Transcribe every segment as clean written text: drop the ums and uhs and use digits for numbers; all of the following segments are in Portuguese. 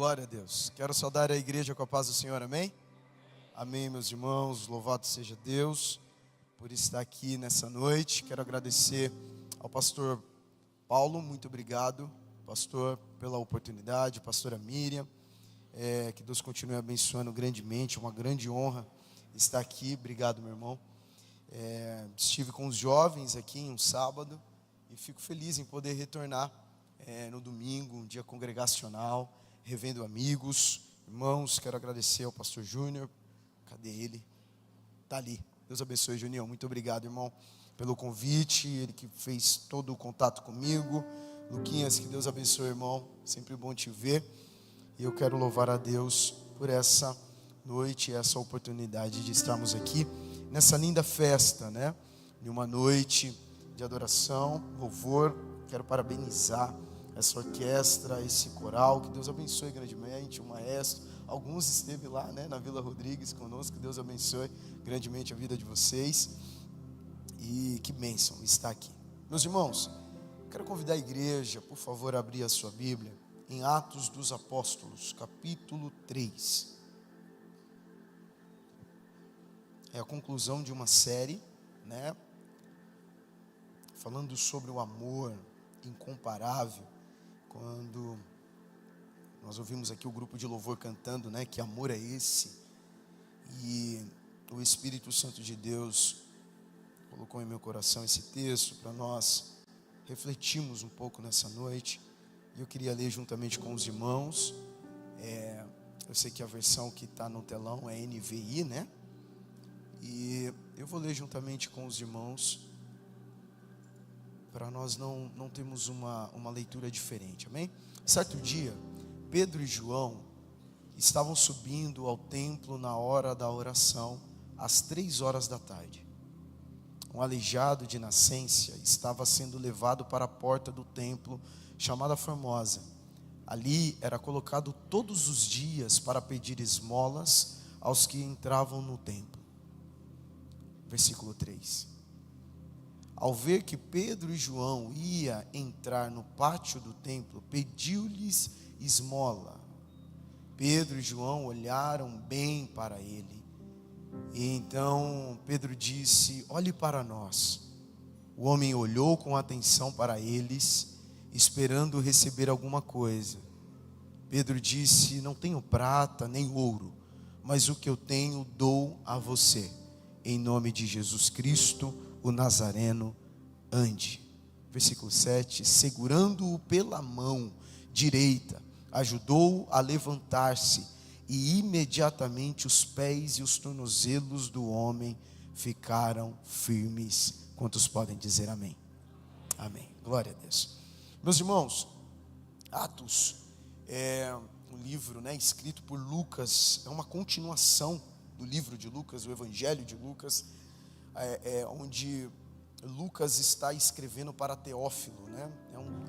Glória a Deus. Quero saudar a igreja com a paz do Senhor, amém? Amém, meus irmãos. Louvado seja Deus por estar aqui nessa noite. Quero agradecer ao pastor Paulo, muito obrigado, pastor, pela oportunidade, pastora Miriam. Que Deus continue abençoando grandemente, uma grande honra estar aqui. Obrigado, meu irmão. Estive com os jovens aqui em um sábado e fico feliz em poder retornar no domingo, um dia congregacional, revendo amigos, irmãos. Quero agradecer ao pastor Júnior. Cadê ele? Está ali. Deus abençoe, Junião. Muito obrigado, irmão, pelo convite. Ele que fez todo o contato comigo. Luquinhas, que Deus abençoe, irmão. Sempre bom te ver. E eu quero louvar a Deus por essa noite, essa oportunidade de estarmos aqui nessa linda festa, né? Em uma noite de adoração, louvor. Quero parabenizar essa orquestra, esse coral. Que Deus abençoe grandemente, o maestro. Alguns esteve lá, né, na Vila Rodrigues conosco. Que Deus abençoe grandemente a vida de vocês. E que bênção estar aqui. Meus irmãos, quero convidar a igreja, por favor, a abrir a sua Bíblia em Atos dos Apóstolos, capítulo 3. É a conclusão de uma série, né? Falando sobre o amor incomparável. Quando nós ouvimos aqui o grupo de louvor cantando, né? Que amor é esse? E o Espírito Santo de Deus colocou em meu coração esse texto para nós refletirmos um pouco nessa noite. E eu queria ler juntamente com os irmãos. Eu sei que a versão que está no telão é NVI, né? E eu vou ler juntamente com os irmãos, para nós não termos uma leitura diferente, amém? Certo dia, Pedro e João estavam subindo ao templo na hora da oração, às 3 horas da tarde. Um aleijado de nascença estava sendo levado para a porta do templo, chamada Formosa. Ali era colocado todos os dias para pedir esmolas aos que entravam no templo. Versículo 3. Ao ver que Pedro e João ia entrar no pátio do templo, pediu-lhes esmola. Pedro e João olharam bem para ele. E então Pedro disse: olhe para nós. O homem olhou com atenção para eles, esperando receber alguma coisa. Pedro disse: não tenho prata nem ouro, mas o que eu tenho dou a você. Em nome de Jesus Cristo, o Nazareno, ande. Versículo 7, segurando-o pela mão direita, ajudou-o a levantar-se, e imediatamente os pés e os tornozelos do homem ficaram firmes. Quantos podem dizer amém? Amém. Glória a Deus. Meus irmãos, Atos é um livro, né, escrito por Lucas, é uma continuação do livro de Lucas, o Evangelho de Lucas, onde Lucas está escrevendo para Teófilo, né?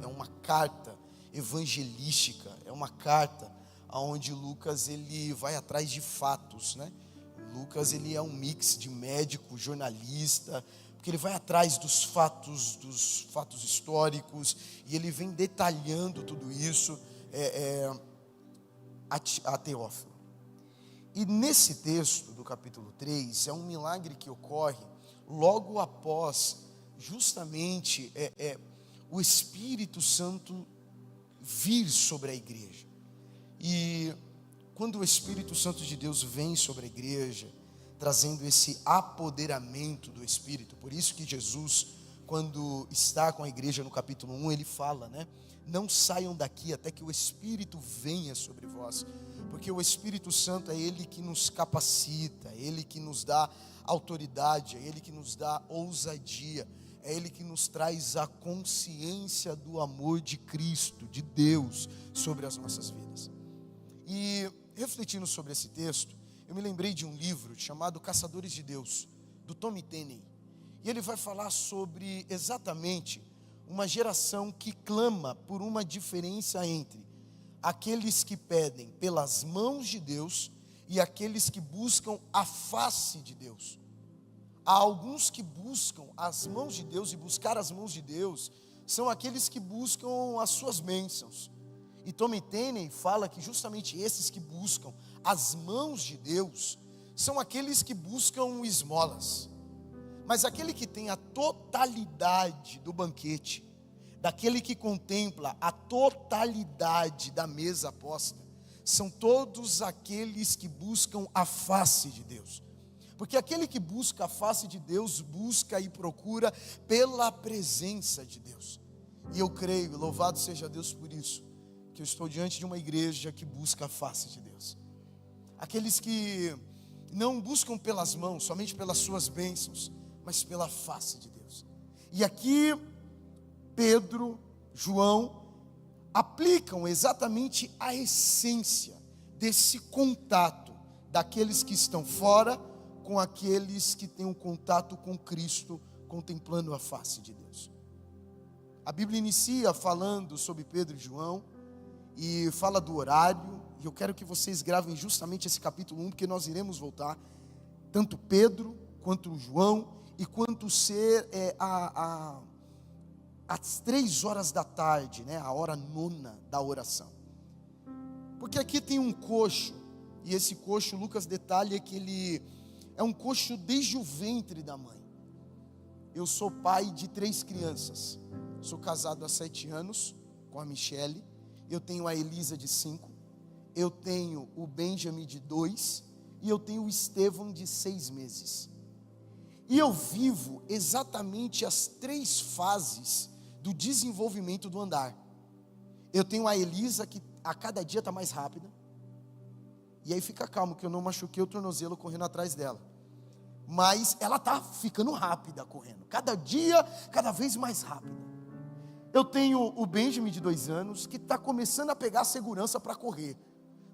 É uma carta evangelística, é uma carta onde Lucas ele vai atrás de fatos, né? Lucas ele é um mix de médico, jornalista, porque ele vai atrás dos fatos históricos, e ele vem detalhando tudo isso a Teófilo. E nesse texto do capítulo 3, é um milagre que ocorre logo após justamente o Espírito Santo vir sobre a igreja. E quando o Espírito Santo de Deus vem sobre a igreja, trazendo esse apoderamento do Espírito, por isso que Jesus, quando está com a igreja no capítulo 1, ele fala, né? Não saiam daqui até que o Espírito venha sobre vós, porque o Espírito Santo é Ele que nos capacita, é Ele que nos dá autoridade, é Ele que nos dá ousadia, é Ele que nos traz a consciência do amor de Cristo, de Deus, sobre as nossas vidas. E refletindo sobre esse texto, eu me lembrei de um livro chamado Caçadores de Deus, do Tommy Tenney. E ele vai falar sobre exatamente uma geração que clama por uma diferença entre aqueles que pedem pelas mãos de Deus e aqueles que buscam a face de Deus. Há alguns que buscam as mãos de Deus, e buscar as mãos de Deus são aqueles que buscam as suas bênçãos. E Tommy Tenney fala que justamente esses que buscam as mãos de Deus são aqueles que buscam esmolas. Mas aquele que tem a totalidade do banquete, daquele que contempla a totalidade da mesa posta, são todos aqueles que buscam a face de Deus. Porque aquele que busca a face de Deus, busca e procura pela presença de Deus. E eu creio, louvado seja Deus por isso, que eu estou diante de uma igreja que busca a face de Deus. Aqueles que não buscam pelas mãos, somente pelas suas bênçãos, mas pela face de Deus. E aqui, Pedro, João, aplicam exatamente a essência desse contato daqueles que estão fora com aqueles que têm um contato com Cristo, contemplando a face de Deus. A Bíblia inicia falando sobre Pedro e João, e fala do horário, e eu quero que vocês gravem justamente esse capítulo 1, porque nós iremos voltar, tanto Pedro, quanto João, e quanto ser às 3 horas da tarde, né, a hora 9ª da oração. Porque aqui tem um coxo, e esse coxo, Lucas detalha que ele é um coxo desde o ventre da mãe. Eu sou pai de 3 crianças, sou casado há 7 anos com a Michele, eu tenho a Elisa de 5, eu tenho o Benjamin de 2, e eu tenho o Estevão de 6 meses. E eu vivo exatamente as 3 fases do desenvolvimento do andar. Eu tenho a Elisa que a cada dia está mais rápida. E aí fica calmo que eu não machuquei o tornozelo correndo atrás dela. Mas ela está ficando rápida correndo. Cada dia, cada vez mais rápida. Eu tenho o Benjamin de 2 anos que está começando a pegar segurança para correr.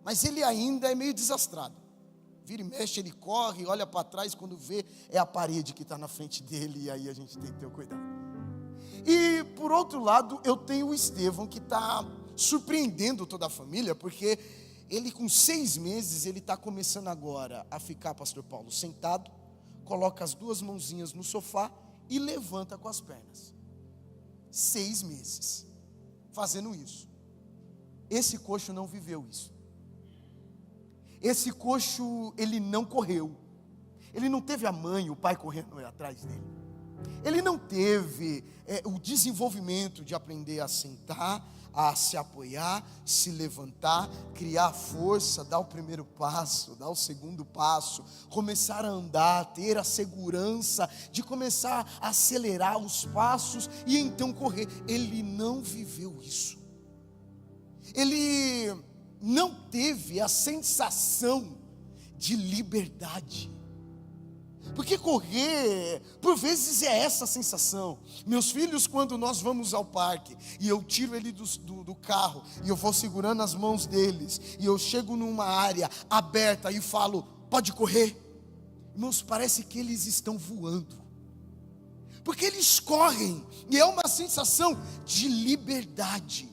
Mas ele ainda é meio desastrado. Vira e mexe, ele corre, olha para trás, quando vê, é a parede que está na frente dele, e aí a gente tem que ter cuidado. E por outro lado, eu tenho o Estevão, que está surpreendendo toda a família, porque ele com 6 meses, ele está começando agora a ficar, pastor Paulo, sentado, coloca as 2 mãozinhas no sofá e levanta com as pernas. 6 meses, fazendo isso. Esse coxo não viveu isso. Esse coxo, ele não correu. Ele não teve a mãe, o pai correndo atrás dele. Ele não teve o desenvolvimento de aprender a sentar, a se apoiar, se levantar, criar força, dar o primeiro passo, dar o segundo passo, começar a andar, ter a segurança de começar a acelerar os passos e então correr. Ele não viveu isso. Ele não teve a sensação de liberdade. Porque correr, por vezes é essa sensação. Meus filhos, quando nós vamos ao parque, e eu tiro ele do carro, e eu vou segurando as mãos deles, e eu chego numa área aberta e falo, pode correr. Irmãos, parece que eles estão voando. Porque eles correm, e é uma sensação de liberdade.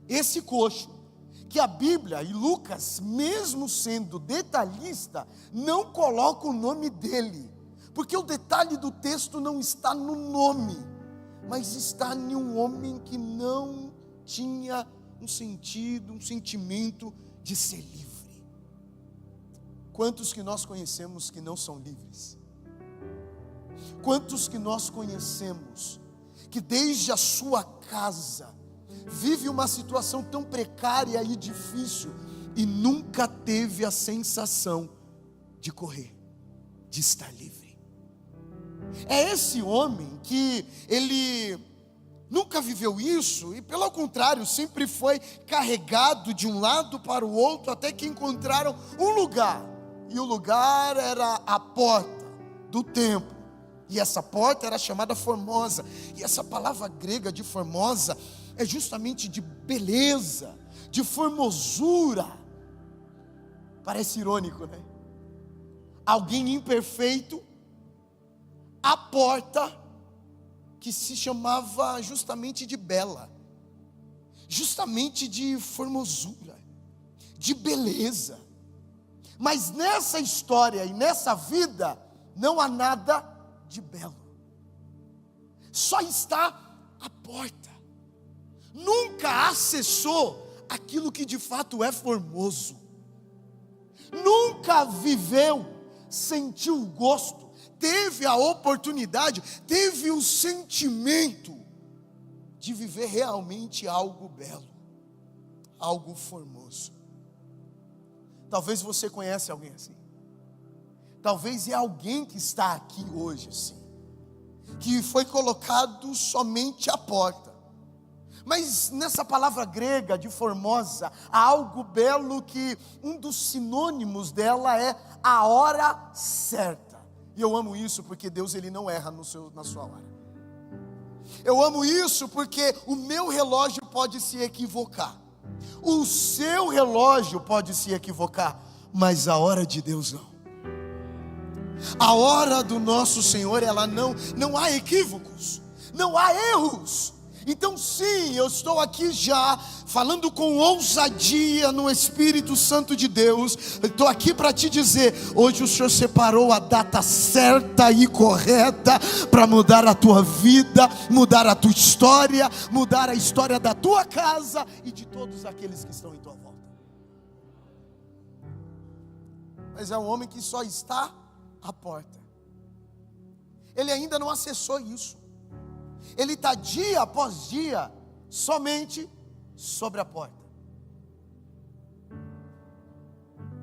Esse coxo, que a Bíblia e Lucas, mesmo sendo detalhista, não coloca o nome dele, porque o detalhe do texto não está no nome, mas está em um homem que não tinha um sentido, um sentimento de ser livre. Quantos que nós conhecemos que não são livres? Quantos que nós conhecemos que desde a sua casa vive uma situação tão precária e difícil e nunca teve a sensação de correr, de estar livre? É esse homem que ele nunca viveu isso e pelo contrário, sempre foi carregado de um lado para o outro até que encontraram um lugar, e o lugar era a porta do templo, e essa porta era chamada Formosa, e essa palavra grega de Formosa é justamente de beleza, de formosura. Parece irônico, né? Alguém imperfeito, a porta que se chamava justamente de bela, justamente de formosura, de beleza. Mas nessa história e nessa vida não há nada de belo. Só está a porta. Nunca acessou aquilo que de fato é formoso. Nunca viveu, sentiu o gosto, teve a oportunidade, teve o sentimento de viver realmente algo belo, algo formoso. Talvez você conhece alguém assim. Talvez é alguém que está aqui hoje assim, que foi colocado somente à porta. Mas nessa palavra grega de formosa, há algo belo que um dos sinônimos dela é a hora certa. E eu amo isso porque Deus ele não erra na sua hora. Eu amo isso porque o meu relógio pode se equivocar. O seu relógio pode se equivocar, mas a hora de Deus não. A hora do nosso Senhor, ela não há equívocos, não há erros. Então sim, eu estou aqui já falando com ousadia no Espírito Santo de Deus. Eu estou aqui para te dizer, hoje o Senhor separou a data certa e correta para mudar a tua vida, mudar a tua história, mudar a história da tua casa e de todos aqueles que estão em tua volta. Mas é um homem que só está à porta. Ele ainda não acessou isso. Ele está dia após dia somente sobre a porta.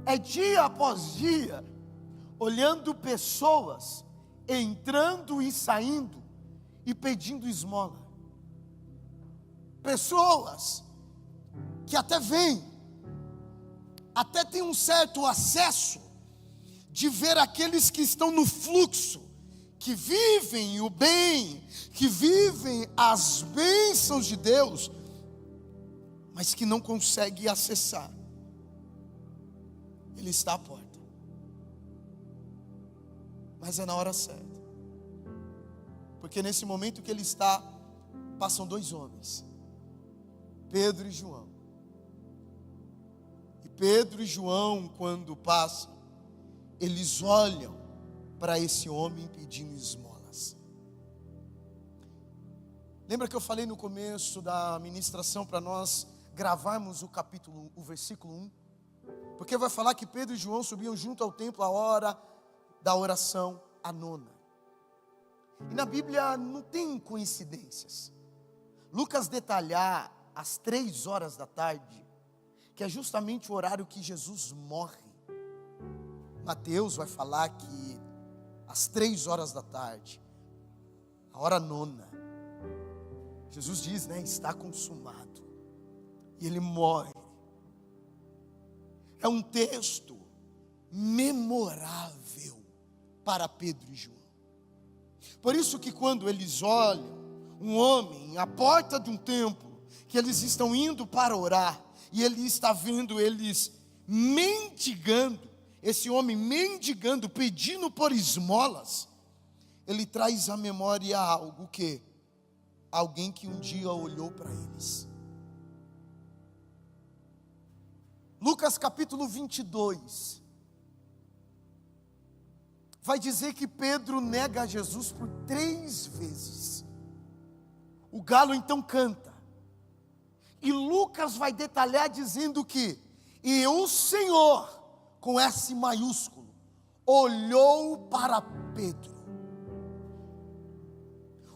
É dia após dia olhando pessoas entrando e saindo e pedindo esmola. Pessoas que até vêm, até tem um certo acesso de ver aqueles que estão no fluxo, que vivem o bem, que vivem as bênçãos de Deus, mas que não consegue acessar. Ele está à porta, mas é na hora certa, porque nesse momento que ele está, passam dois homens, Pedro e João. E Pedro e João, quando passam, eles olham para esse homem pedindo esmolas. Lembra que eu falei no começo da ministração para nós gravarmos o versículo 1? Porque vai falar que Pedro e João subiam junto ao templo a hora da oração, a nona. E na Bíblia não tem coincidências. Lucas detalhar às 3 horas da tarde, que é justamente o horário que Jesus morre. Mateus vai falar que às 3 horas da tarde, a hora nona, Jesus diz, está consumado, e ele morre. É um texto memorável para Pedro e João. Por isso que quando eles olham um homem à porta de um templo, que eles estão indo para orar, e ele está vendo eles mendigando, esse homem mendigando, pedindo por esmolas, ele traz à memória algo que alguém que um dia olhou para eles. Lucas capítulo 22 vai dizer que Pedro nega a Jesus por 3 vezes. O galo então canta, e Lucas vai detalhar dizendo que e o Senhor, com S maiúsculo, olhou para Pedro.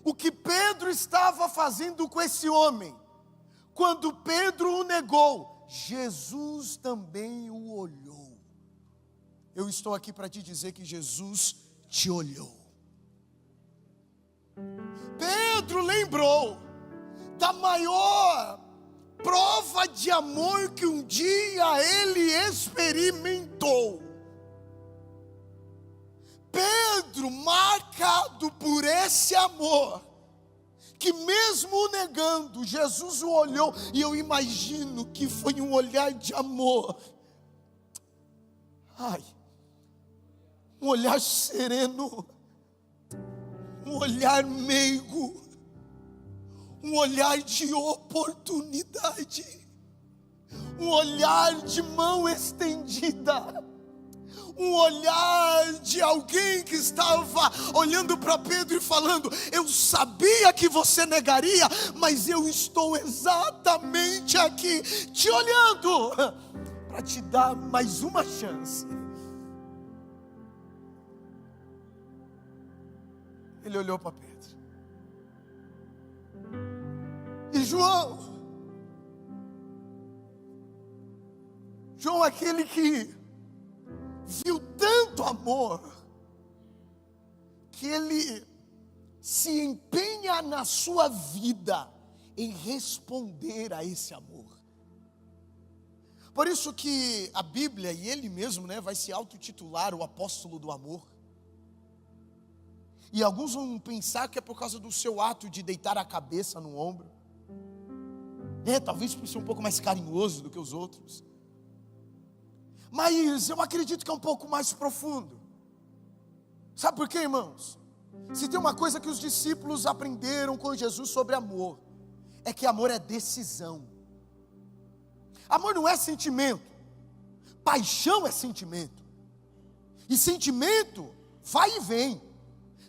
O que Pedro estava fazendo com esse homem, quando Pedro o negou, Jesus também o olhou. Eu estou aqui para te dizer que Jesus te olhou. Pedro lembrou da maior prova de amor que um dia ele experimentou. Pedro, marcado por esse amor, que mesmo o negando, Jesus o olhou, e eu imagino que foi um olhar de amor. Um olhar sereno, um olhar meigo, um olhar de oportunidade, um olhar de mão estendida, um olhar de alguém que estava olhando para Pedro e falando: eu sabia que você negaria, mas eu estou exatamente aqui te olhando para te dar mais uma chance. Ele olhou para Pedro. E João, aquele que viu tanto amor, que ele se empenha na sua vida em responder a esse amor. Por isso que a Bíblia, e ele mesmo, vai se autotitular o apóstolo do amor. E alguns vão pensar que é por causa do seu ato de deitar a cabeça no ombro. Talvez por ser um pouco mais carinhoso do que os outros. Mas eu acredito que é um pouco mais profundo. Sabe por quê, irmãos? Se tem uma coisa que os discípulos aprenderam com Jesus sobre amor, é que amor é decisão. Amor não é sentimento. Paixão é sentimento. E sentimento vai e vem.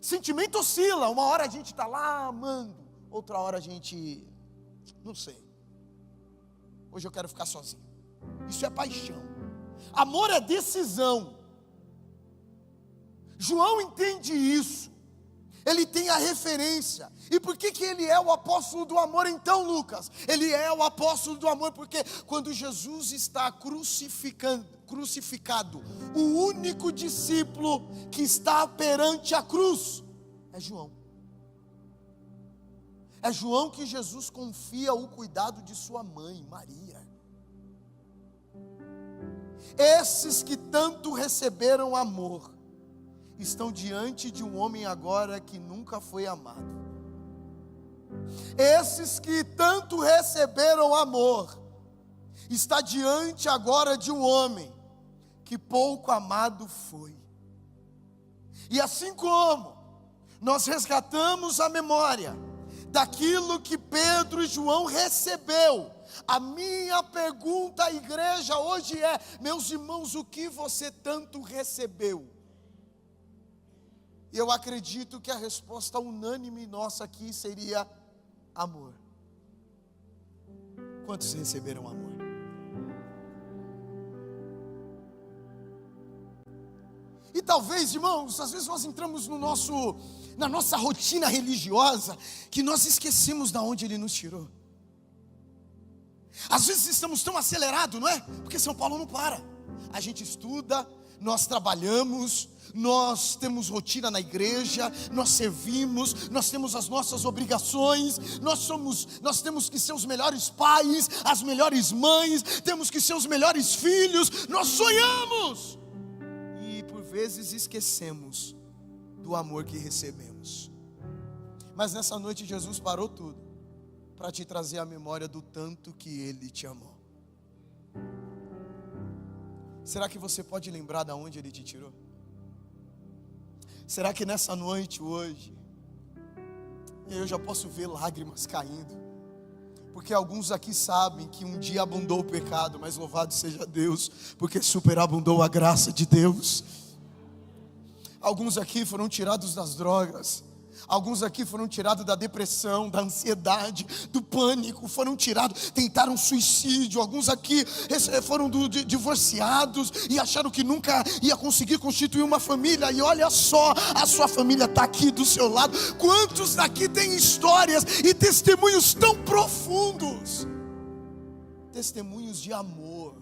Sentimento oscila. Uma hora a gente está lá amando, outra hora a gente, não sei, hoje eu quero ficar sozinho. Isso é paixão. Amor é decisão. João entende isso. Ele tem a referência. E por que ele é o apóstolo do amor então, Lucas? Ele é o apóstolo do amor porque quando Jesus está crucificado, o único discípulo que está perante a cruz é João. É João que Jesus confia o cuidado de sua mãe, Maria. Esses que tanto receberam amor estão diante de um homem agora que nunca foi amado. Esses que tanto receberam amor está diante agora de um homem que pouco amado foi. E assim como nós resgatamos a memória daquilo que Pedro e João recebeu, a minha pergunta à igreja hoje é: meus irmãos, o que você tanto recebeu? Eu acredito que a resposta unânime nossa aqui seria amor. Quantos receberam amor? E talvez, irmãos, às vezes nós entramos na nossa rotina religiosa, que nós esquecemos de onde Ele nos tirou. Às vezes estamos tão acelerados, não é? Porque São Paulo não para. A gente estuda, nós trabalhamos, nós temos rotina na igreja, nós servimos, nós temos as nossas obrigações, nós temos que ser os melhores pais, as melhores mães, temos que ser os melhores filhos, nós sonhamos, e por vezes esquecemos do amor que recebemos. Mas nessa noite Jesus parou tudo para te trazer a memória do tanto que Ele te amou. Será que você pode lembrar de onde Ele te tirou? Será que nessa noite, hoje, eu já posso ver lágrimas caindo? Porque alguns aqui sabem que um dia abundou o pecado, mas louvado seja Deus, porque superabundou a graça de Deus. Alguns aqui foram tirados das drogas. Alguns aqui foram tirados da depressão, da ansiedade, do pânico, foram tirados, tentaram suicídio. Alguns aqui foram divorciados e acharam que nunca ia conseguir constituir uma família. E olha só, a sua família está aqui do seu lado. Quantos daqui têm histórias e testemunhos tão profundos? Testemunhos de amor.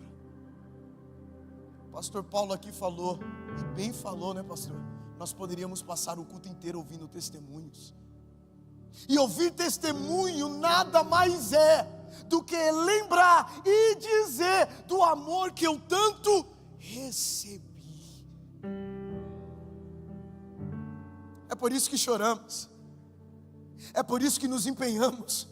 Pastor Paulo aqui falou, e bem falou, né, pastor? Nós poderíamos passar o culto inteiro ouvindo testemunhos. E ouvir testemunho nada mais é do que lembrar e dizer do amor que eu tanto recebi. É por isso que choramos. É por isso que nos empenhamos.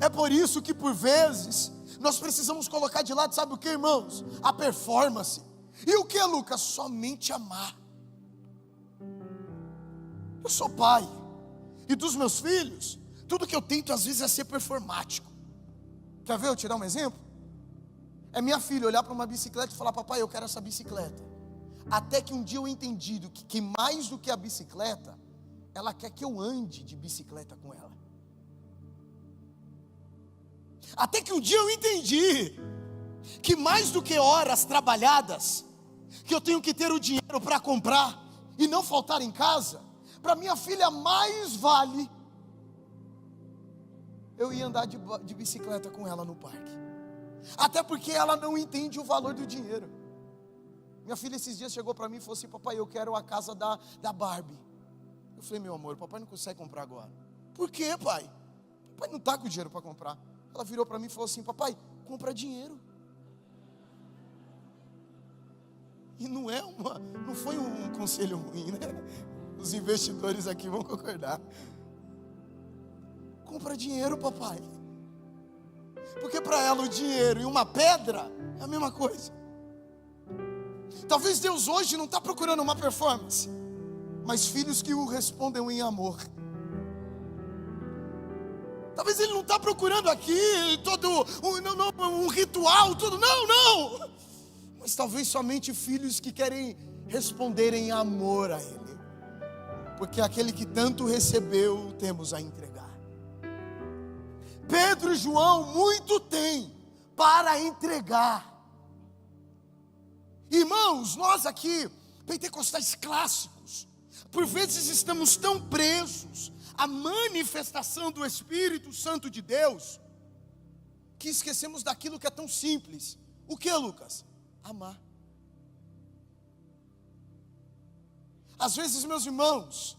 É por isso que por vezes nós precisamos colocar de lado, sabe o que, irmãos? A performance. E o que, Lucas? Somente amar. Eu sou pai, e dos meus filhos, tudo que eu tento às vezes é ser performático. Quer ver eu tirar um exemplo? É minha filha olhar para uma bicicleta e falar: papai, eu quero essa bicicleta. Até que um dia eu entendi que mais do que a bicicleta, ela quer que eu ande de bicicleta com ela. Até que um dia eu entendi que mais do que horas trabalhadas, que eu tenho que ter o dinheiro para comprar e não faltar em casa, para minha filha mais vale eu ia andar de bicicleta com ela no parque. Até porque ela não entende o valor do dinheiro. Minha filha esses dias chegou para mim e falou assim: papai, eu quero a casa da Barbie. Eu falei: meu amor, papai não consegue comprar agora. Por quê, pai? Papai não está com dinheiro para comprar. Ela virou para mim e falou assim: papai, compra dinheiro. E não foi um conselho ruim, né? Os investidores aqui vão concordar. Compra dinheiro, papai. Porque para ela o dinheiro e uma pedra é a mesma coisa. Talvez Deus hoje não está procurando uma performance, mas filhos que o respondem em amor. Talvez Ele não está procurando aqui todo um ritual, tudo, não. Mas talvez somente filhos que querem responder em amor a Ele. Porque aquele que tanto recebeu, temos a entregar. Pedro e João muito têm para entregar. Irmãos, nós aqui, pentecostais clássicos, por vezes estamos tão presos à manifestação do Espírito Santo de Deus, que esquecemos daquilo que é tão simples. O que, Lucas? Amar. Às vezes, meus irmãos,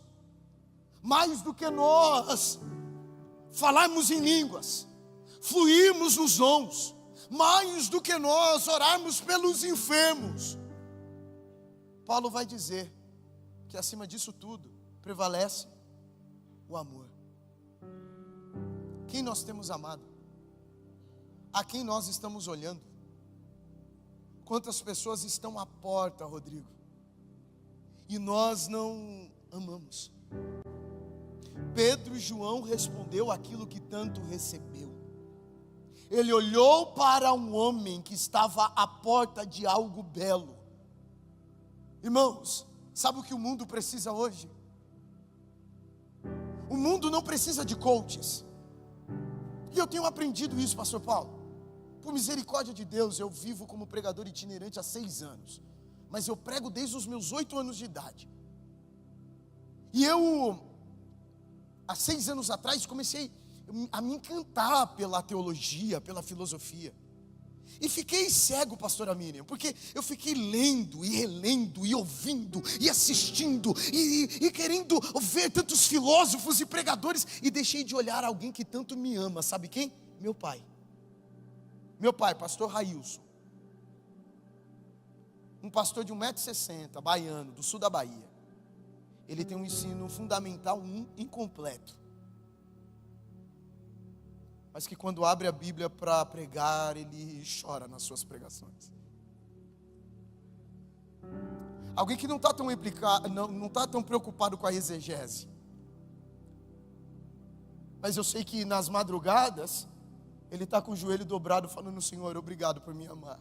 mais do que nós falarmos em línguas, fluirmos nos dons, mais do que nós orarmos pelos enfermos, Paulo vai dizer que acima disso tudo prevalece o amor. Quem nós temos amado? A quem nós estamos olhando? Quantas pessoas estão à porta, Rodrigo, e nós não amamos? Pedro e João respondeu aquilo que tanto recebeu. Ele olhou para um homem que estava à porta de algo belo. Irmãos, sabe o que o mundo precisa hoje? O mundo não precisa de coaches. E eu tenho aprendido isso, pastor Paulo. Por misericórdia de Deus, eu vivo como pregador itinerante há 6 anos. Mas eu prego desde os meus 8 anos de idade. E há 6 anos atrás, comecei a me encantar pela teologia, pela filosofia. E fiquei cego, pastora Miriam, porque eu fiquei lendo e relendo e ouvindo e assistindo e querendo ver tantos filósofos e pregadores, e deixei de olhar alguém que tanto me ama. Sabe quem? Meu pai. Meu pai, pastor Railson. Um pastor de 1,60 m, baiano, do sul da Bahia. Ele tem um ensino fundamental incompleto, mas que quando abre a Bíblia para pregar, ele chora nas suas pregações. Alguém que não está tão preocupado com a exegese, mas eu sei que nas madrugadas ele está com o joelho dobrado falando: Senhor, obrigado por me amar.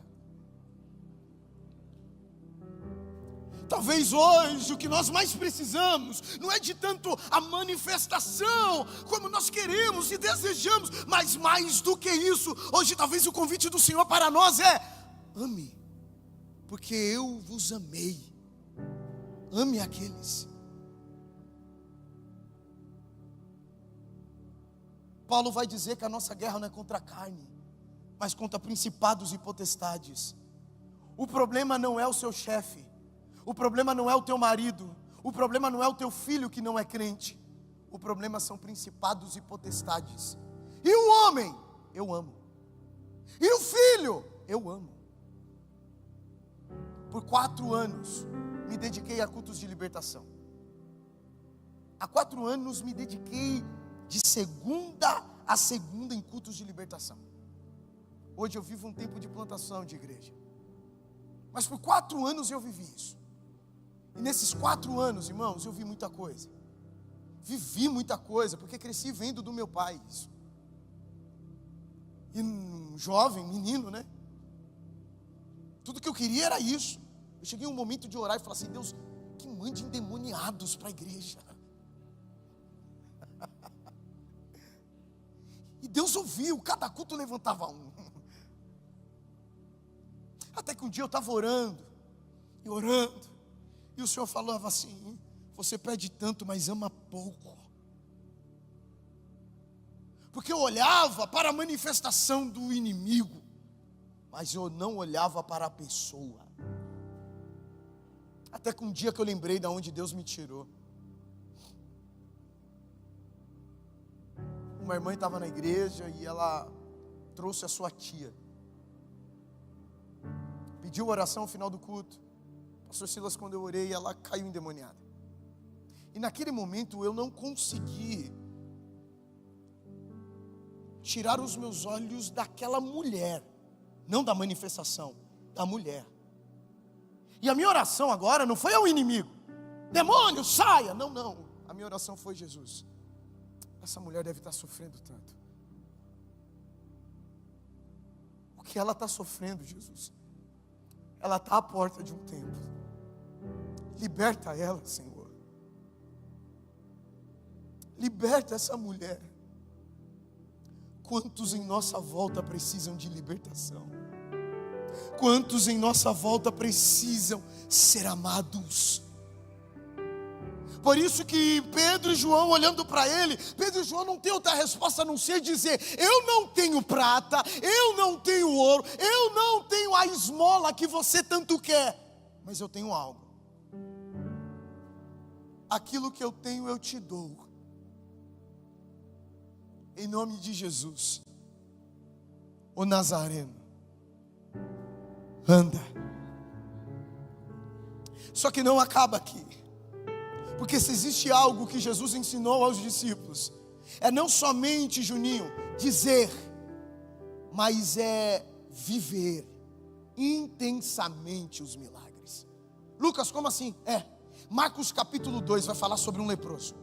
Talvez hoje o que nós mais precisamos não é de tanto a manifestação como nós queremos e desejamos, mas mais do que isso, hoje talvez o convite do Senhor para nós é: ame, porque eu vos amei. Ame aqueles. Paulo vai dizer que a nossa guerra não é contra a carne, mas contra principados e potestades. O problema não é o seu chefe. O problema não é o teu marido. O problema não é o teu filho que não é crente. O problema são principados e potestades. E o homem? Eu amo. E o filho? Eu amo. Por 4 anos me dediquei a cultos de libertação. Há 4 anos me dediquei de segunda a segunda em cultos de libertação. Hoje eu vivo um tempo de plantação de igreja. Mas por 4 anos eu vivi isso. E nesses 4 anos, irmãos, eu vi muita coisa. Vivi muita coisa, porque cresci vendo do meu pai isso. E jovem, menino, né? Tudo que eu queria era isso. Eu cheguei em um momento de orar e falar assim: Deus, que mande endemoniados para a igreja. E Deus ouviu, cada culto levantava um. Até que um dia eu estava orando, e o Senhor falava assim: você pede tanto, mas ama pouco. Porque eu olhava para a manifestação do inimigo, mas eu não olhava para a pessoa. Até que um dia que eu lembrei de onde Deus me tirou. Uma irmã estava na igreja e ela trouxe a sua tia. Pediu oração ao final do culto. Pastor Silas, quando eu orei, ela caiu endemoniada. E naquele momento eu não consegui tirar os meus olhos daquela mulher. Não da manifestação, da mulher. E a minha oração agora não foi ao inimigo: demônio, saia. Não. A minha oração foi: Jesus, essa mulher deve estar sofrendo tanto. O que ela está sofrendo, Jesus? Ela está à porta de um templo. Liberta ela, Senhor. Liberta essa mulher. Quantos em nossa volta precisam de libertação? Quantos em nossa volta precisam ser amados? Por isso que Pedro e João, olhando para ele, Pedro e João não tem outra resposta a não ser dizer: eu não tenho prata, eu não tenho ouro, eu não tenho a esmola que você tanto quer, mas eu tenho algo. Aquilo que eu tenho eu te dou. Em nome de Jesus, o Nazareno, anda. Só que não acaba aqui. Porque se existe algo que Jesus ensinou aos discípulos, é não somente, Juninho, dizer, mas é viver intensamente os milagres. Lucas, como assim? Marcos capítulo 2 vai falar sobre um leproso.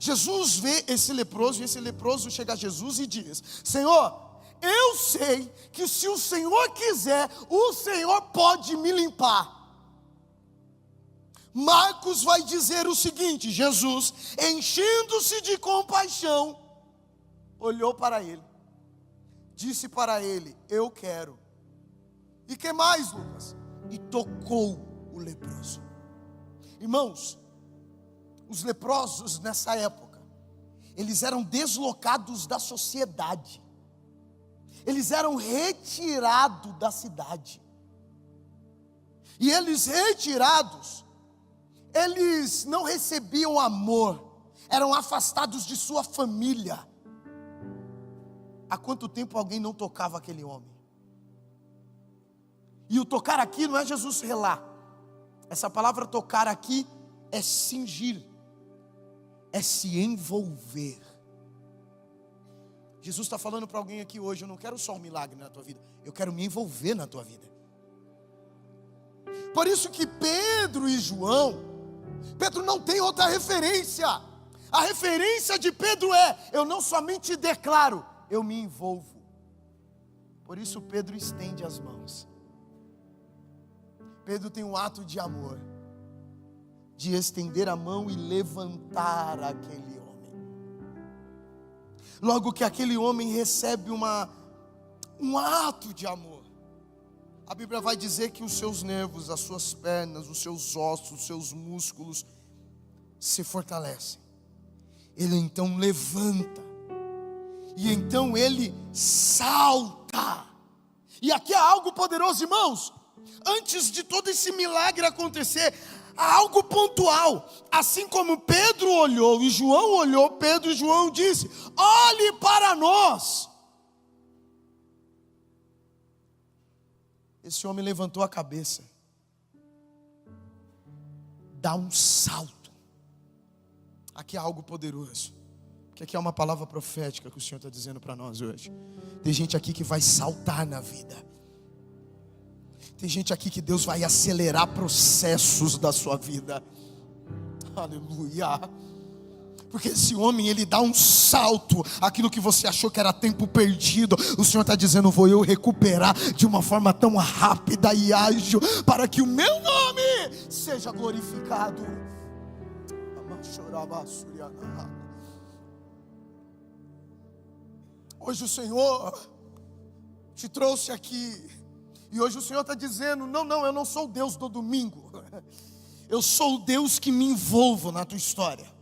Jesus vê esse leproso, e esse leproso chega a Jesus e diz: Senhor, eu sei que se o Senhor quiser, o Senhor pode me limpar. Marcos vai dizer o seguinte: Jesus, enchendo-se de compaixão, olhou para ele, disse para ele: eu quero. E que mais, Lucas? E tocou o leproso. Irmãos, os leprosos nessa época, eles eram deslocados da sociedade, eles eram retirados da cidade, e eles retirados, eles não recebiam amor, eram afastados de sua família. Há quanto tempo alguém não tocava aquele homem? E o tocar aqui não é Jesus relar. Essa palavra tocar aqui é cingir, é se envolver. Jesus está falando para alguém aqui hoje: eu não quero só um milagre na tua vida, eu quero me envolver na tua vida. Por isso que Pedro e João, Pedro não tem outra referência. A referência de Pedro é: eu não somente declaro, eu me envolvo. Por isso Pedro estende as mãos. Pedro tem um ato de amor, de estender a mão e levantar aquele homem. Logo que aquele homem recebe um ato de amor, a Bíblia vai dizer que os seus nervos, as suas pernas, os seus ossos, os seus músculos se fortalecem. Ele então levanta, e então ele salta. E aqui há algo poderoso, irmãos. Antes de todo esse milagre acontecer, há algo pontual. Assim como Pedro olhou e João olhou, Pedro e João disse: olhe para nós. Esse homem levantou a cabeça, dá um salto. Aqui há algo poderoso, porque aqui é uma palavra profética que o Senhor está dizendo para nós hoje. Tem gente aqui que vai saltar na vida. Tem gente aqui que Deus vai acelerar processos da sua vida. Aleluia. Porque esse homem, ele dá um salto. Aquilo que você achou que era tempo perdido, o Senhor está dizendo: vou eu recuperar de uma forma tão rápida e ágil, para que o meu nome seja glorificado. Hoje o Senhor te trouxe aqui, e hoje o Senhor está dizendo: não, eu não sou o Deus do domingo, eu sou o Deus que me envolvo na tua história.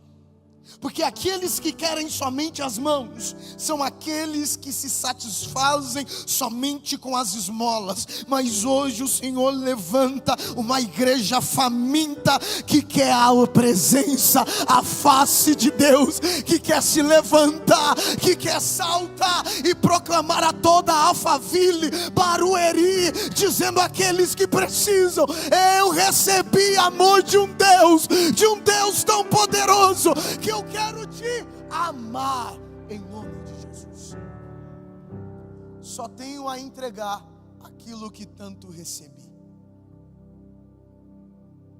Porque aqueles que querem somente as mãos são aqueles que se satisfazem somente com as esmolas. Mas hoje o Senhor levanta uma igreja faminta, que quer a presença, a face de Deus, que quer se levantar, que quer saltar e proclamar a toda a Alphaville, Barueri, dizendo àqueles que precisam: eu recebi amor de um Deus tão poderoso, que eu quero te amar em nome de Jesus. Só tenho a entregar aquilo que tanto recebi.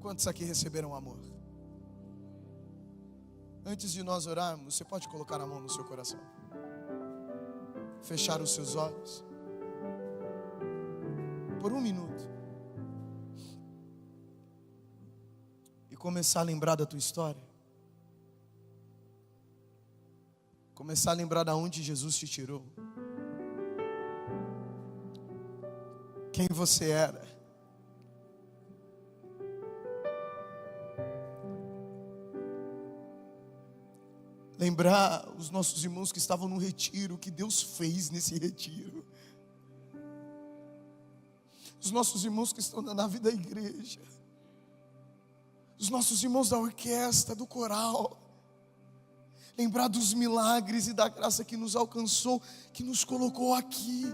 Quantos aqui receberam amor? Antes de nós orarmos, você pode colocar a mão no seu coração, fechar os seus olhos por um minuto e começar a lembrar da tua história. Começar a lembrar de onde Jesus te tirou, quem você era. Lembrar os nossos irmãos que estavam no retiro, o que Deus fez nesse retiro. Os nossos irmãos que estão na nave da igreja. Os nossos irmãos da orquestra, do coral. Lembrar dos milagres e da graça que nos alcançou, que nos colocou aqui.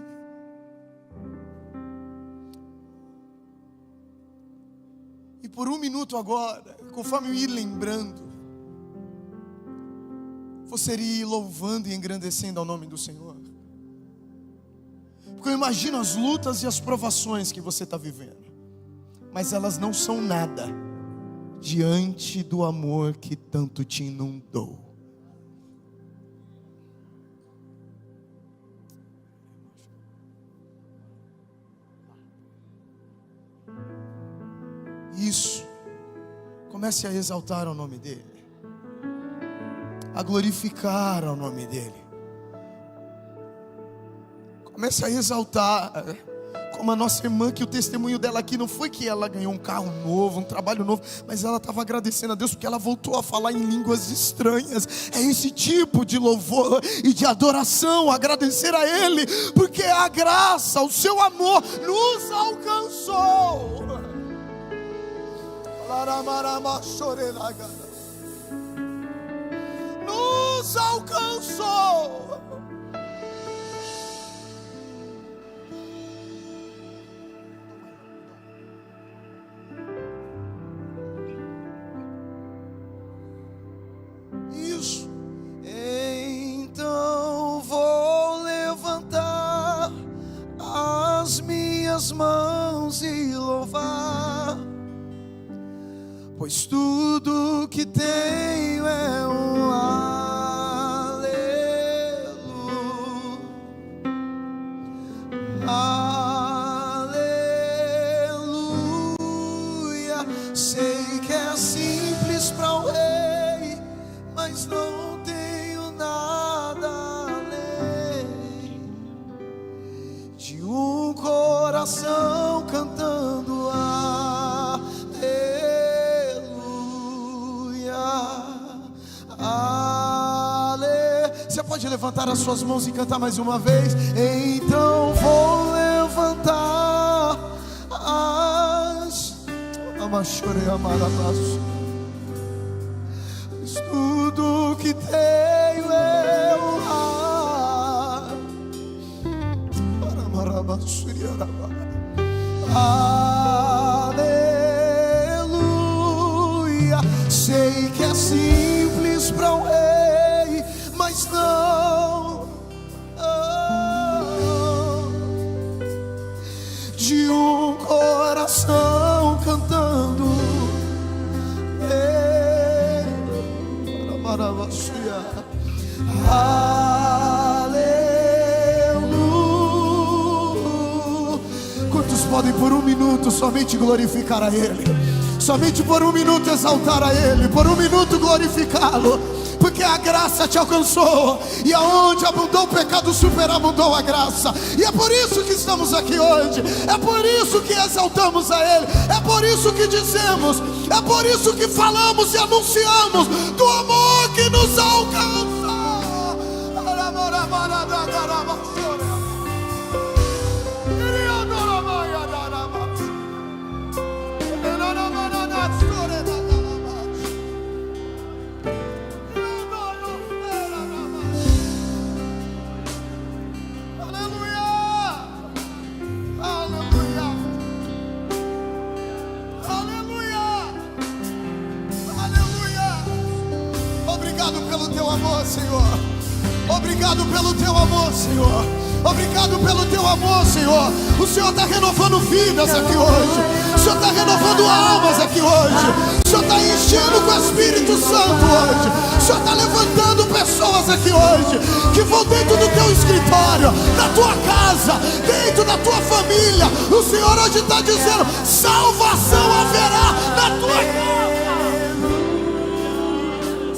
E por um minuto agora, conforme eu ir lembrando, você iria ir louvando e engrandecendo ao nome do Senhor. Porque eu imagino as lutas e as provações que você está vivendo, mas elas não são nada diante do amor que tanto te inundou. Isso, comece a exaltar o nome dEle, a glorificar o nome dEle. Comece a exaltar, como a nossa irmã, que o testemunho dela aqui não foi que ela ganhou um carro novo, um trabalho novo, mas ela estava agradecendo a Deus porque ela voltou a falar em línguas estranhas. É esse tipo de louvor e de adoração, agradecer a Ele, porque a graça, o seu amor nos alcançou. Nos alcançou. Isso. Então vou levantar as minhas mãos e louvar, pois tudo que tenho é um aleluia, aleluia. Sei que é simples para o rei, mas não tenho nada além de um coração cantando Você pode levantar as suas mãos e cantar mais uma vez? Então vou levantar as tudo que tenho é o aleluia. Sei que é simples para um rei, mas não de um coração cantando Quantos podem por um minuto somente glorificar a Ele? Somente por um minuto exaltar a Ele, por um minuto glorificá-lo, porque a graça te alcançou, e aonde abundou o pecado, superabundou a graça. E é por isso que estamos aqui hoje, é por isso que exaltamos a Ele, é por isso que dizemos, é por isso que falamos e anunciamos do amor que nos alcança. Obrigado pelo teu amor, Senhor. Obrigado pelo teu amor, Senhor. Obrigado pelo teu amor, Senhor. O Senhor está renovando vidas aqui hoje. O Senhor está renovando almas aqui hoje. O Senhor está enchendo com o Espírito Santo hoje. O Senhor está levantando pessoas aqui hoje que vão dentro do teu escritório, da tua casa, dentro da tua família. O Senhor hoje está dizendo: salvação haverá na tua casa.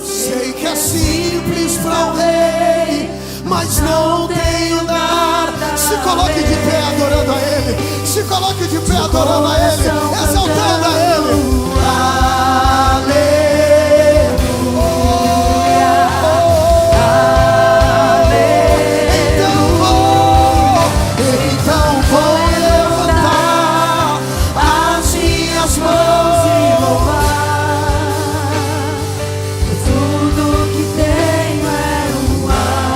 Sei que é simples para o rei, mas não tenho nada. Se coloque de pé adorando a Ele. Se coloque de pé adorando a Ele, exaltando a Ele. Então vou levantar as minhas mãos e louvar. Tudo que tenho é um aleluia.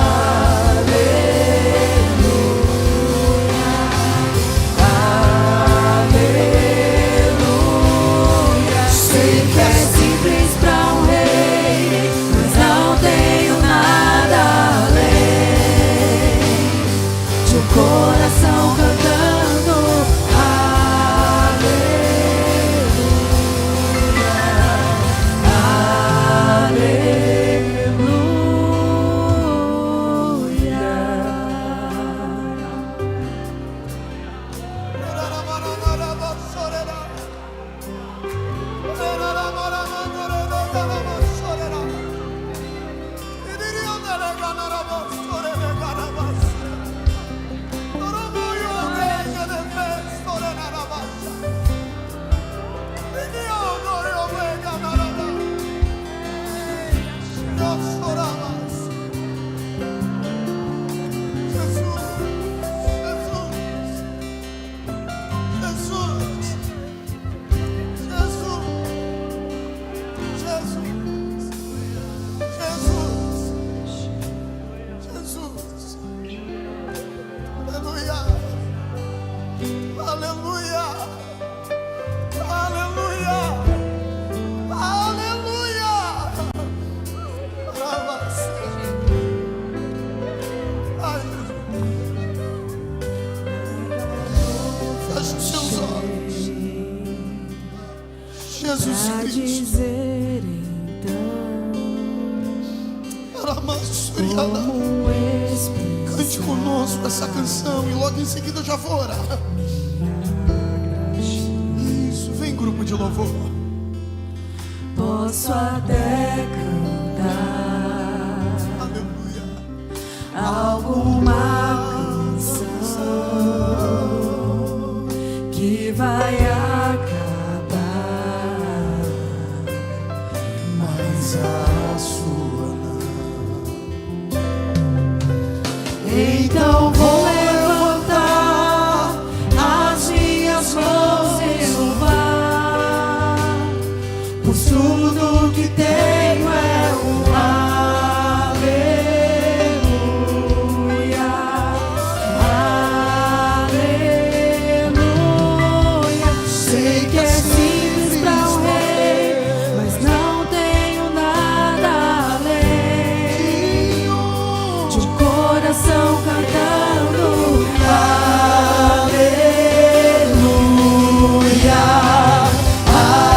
Sei que é simples para um rei, mas não tenho nada além de um coração cantando Jesus Cristo. Cante conosco essa canção e logo em seguida eu já vou orar. Isso, vem grupo de louvor. Posso até cantar, Aleluia, alguma canção que vai acabar, mas a sua não. Então vou levantar as minhas mãos e louvar, pois tudo que tenho é um aleluia, aleluia. Sei que é simples para o rei, mas não tenho nada além de um coração cantando aleluia, aleluia.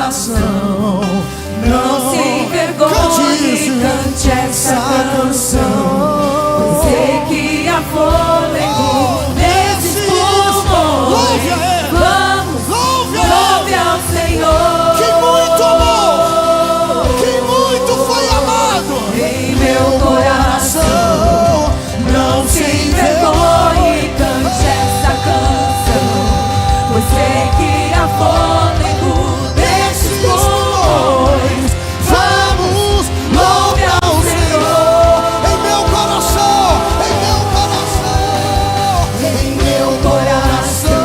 coração. Não se envergonhe, cante essa canção. Eu sei que há fôlego nesses pulmões. Vamos, louve ao Senhor. Quem muito amou, quem muito foi amado Em meu coração, não se envergonhe, cante essa canção. Pois sei que há fôlego nesses pulmões. Vamos, louve ao Senhor. Em meu coração, em meu coração,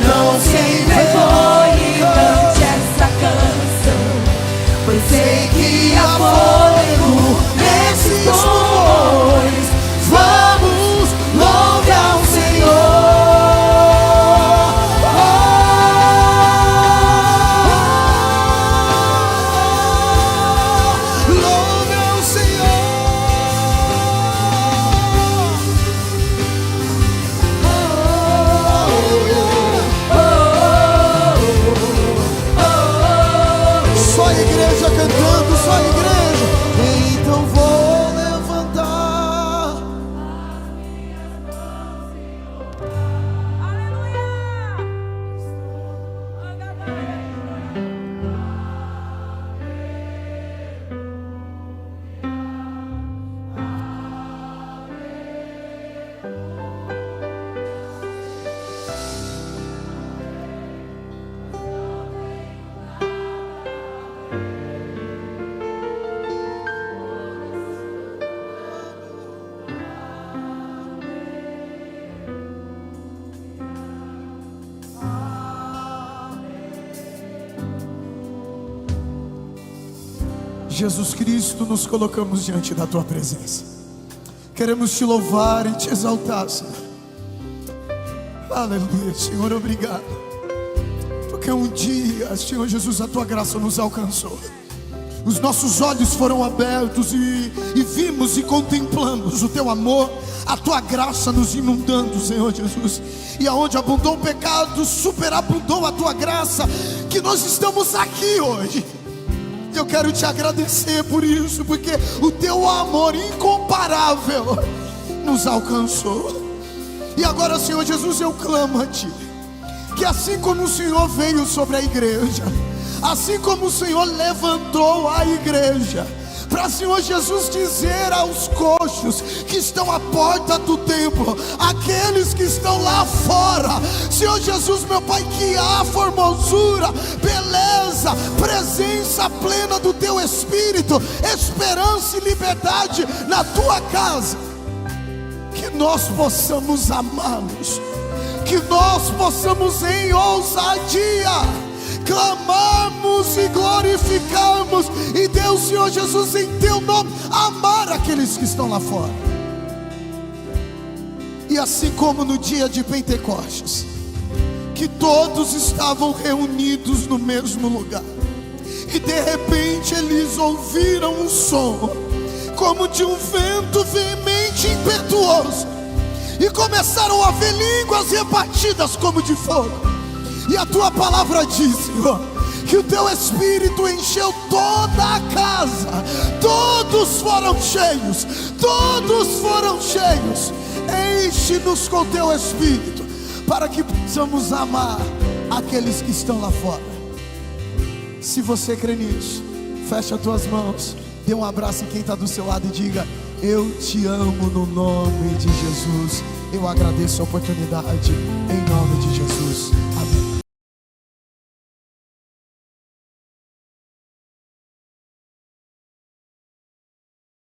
Não se envergonhe, cante essa canção. Pois sei que há fôlego nesses pulmões. vamos, louve ao Senhor. Louve ao Senhor. Só a igreja cantando, só a igreja. Então vou levantar. Jesus Cristo, nos colocamos diante da Tua presença. Queremos Te louvar e Te exaltar, Senhor. Aleluia, Senhor, obrigado. Porque um dia, Senhor Jesus, a Tua graça nos alcançou. Os nossos olhos foram abertos e vimos e contemplamos o Teu amor, a Tua graça nos inundando, Senhor Jesus. E aonde abundou o pecado, superabundou a Tua graça, que nós estamos aqui hoje. Eu quero Te agradecer por isso, porque o Teu amor incomparável nos alcançou. E agora, Senhor Jesus, eu clamo a Ti, que assim como o Senhor veio sobre a igreja, assim como o Senhor levantou a igreja, para Senhor Jesus dizer aos coxos que estão à porta do templo, aqueles que estão lá fora, Senhor Jesus, meu Pai, que há formosura, beleza, presença plena do Teu Espírito, esperança e liberdade na Tua casa. Que nós possamos amá-los, que nós possamos em ousadia clamarmos e glorificarmos, e Deus, Senhor Jesus, em Teu nome, amar aqueles que estão lá fora. E assim como no dia de Pentecostes, que todos estavam reunidos no mesmo lugar, e de repente eles ouviram um som, como de um vento veemente e impetuoso, e começaram a ver línguas repartidas como de fogo. E a Tua palavra diz, Senhor, que o Teu Espírito encheu toda a casa. Todos foram cheios, todos foram cheios. Enche-nos com Teu Espírito, para que possamos amar aqueles que estão lá fora. Se você crê nisso, feche as tuas mãos, dê um abraço em quem está do seu lado e diga: eu te amo no nome de Jesus. Eu agradeço a oportunidade, em nome de Jesus. Amém.